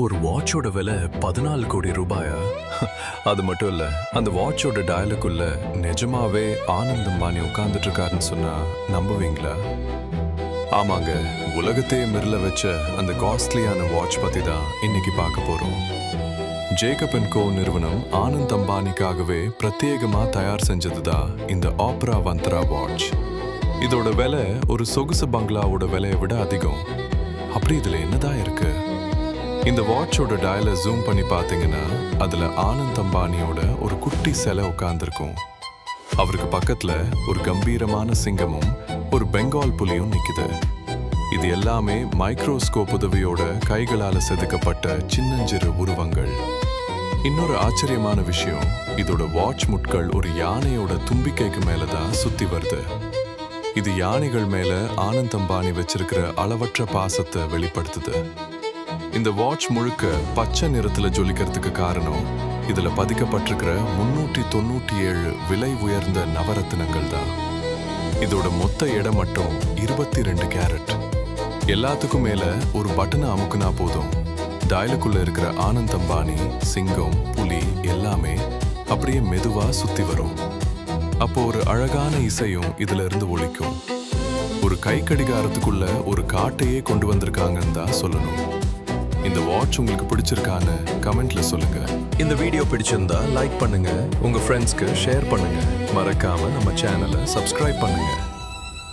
ஒரு வாட்சோட விலை 14 கோடி ரூபாயா? அது மட்டும் இல்ல, அந்த வாட்சோட டயலுக்குள்ள நிஜமாவே ஆனந்த் அம்பானி உட்கார்ந்துட்டு இருக்காருன்னு சொன்னா நம்புவீங்களா? ஆமாங்க, உலகத்தையே மிரள வச்ச அந்த காஸ்ட்லியான வாட்ச் பத்தி தான் இன்னைக்கு பார்க்க போறோம். ஜேக்கப் அண்ட் கோ நிறுவனம் ஆனந்த் அம்பானிக்காகவே பிரத்யேகமா தயார் செஞ்சதுதான் இந்த ஆப்ரா வந்த்ரா வாட்ச். இதோட விலை ஒரு சொகுசு பங்களாவோட விலையை விட அதிகம். அப்படி இதுல என்னதான் இருக்கு? இந்த வாட்சோட டயலை ஜூம் பண்ணி பார்த்தீங்கன்னா அதுல ஆனந்த் அம்பானியோட ஒரு குட்டி சிலை உட்கார்ந்துருக்கும். அவருக்கு பக்கத்துல ஒரு கம்பீரமான சிங்கமும் ஒரு பெங்கால் புலியும் நிக்குது. இது எல்லாமே மைக்ரோஸ்கோப் உதவியோட கைகளால செதுக்கப்பட்ட சின்னஞ்சிறு உருவங்கள். இன்னொரு ஆச்சரியமான விஷயம், இதோட வாட்ச் முட்கள் ஒரு யானையோட தும்பிக்கைக்கு மேலதான் சுத்தி வருது. இது யானைகள் மேல ஆனந்த் அம்பானி வச்சிருக்கிற அளவற்ற பாசத்தை வெளிப்படுத்துது. இந்த வாட்ச் முழுக்க பச்சை நிறத்துல ஜொலிக்கிறதுக்கு காரணம் இதுல பதிக்கப்பட்டிருக்கிற 397 விலை உயர்ந்த நவரத்தினங்கள் தான். இதோட மொத்த எடை மட்டும் 22 கேரட். எல்லாத்துக்கும் மேல ஒரு பட்டனை அமுக்குனா போதும், டயலுக்குள்ள இருக்கிற ஆனந்த் அம்பானி, சிங்கம், புலி எல்லாமே அப்படியே மெதுவா சுத்தி வரும். அப்போ ஒரு அழகான இசையும் இதுல இருந்து ஒலிக்கும். ஒரு கை கடிகாரத்துக்குள்ள ஒரு காட்டையே கொண்டு வந்திருக்காங்கன்னு தான் சொல்லணும். இந்த வாட்ச் உங்களுக்கு பிடிச்சிருக்கான்னு கமெண்ட்ல சொல்லுங்க. இந்த வீடியோ பிடிச்சிருந்தா லைக் பண்ணுங்க, உங்க ஃப்ரெண்ட்ஸ்க்கு ஷேர் பண்ணுங்க, மறக்காம நம்ம சேனலை சப்ஸ்கிரைப் பண்ணுங்க.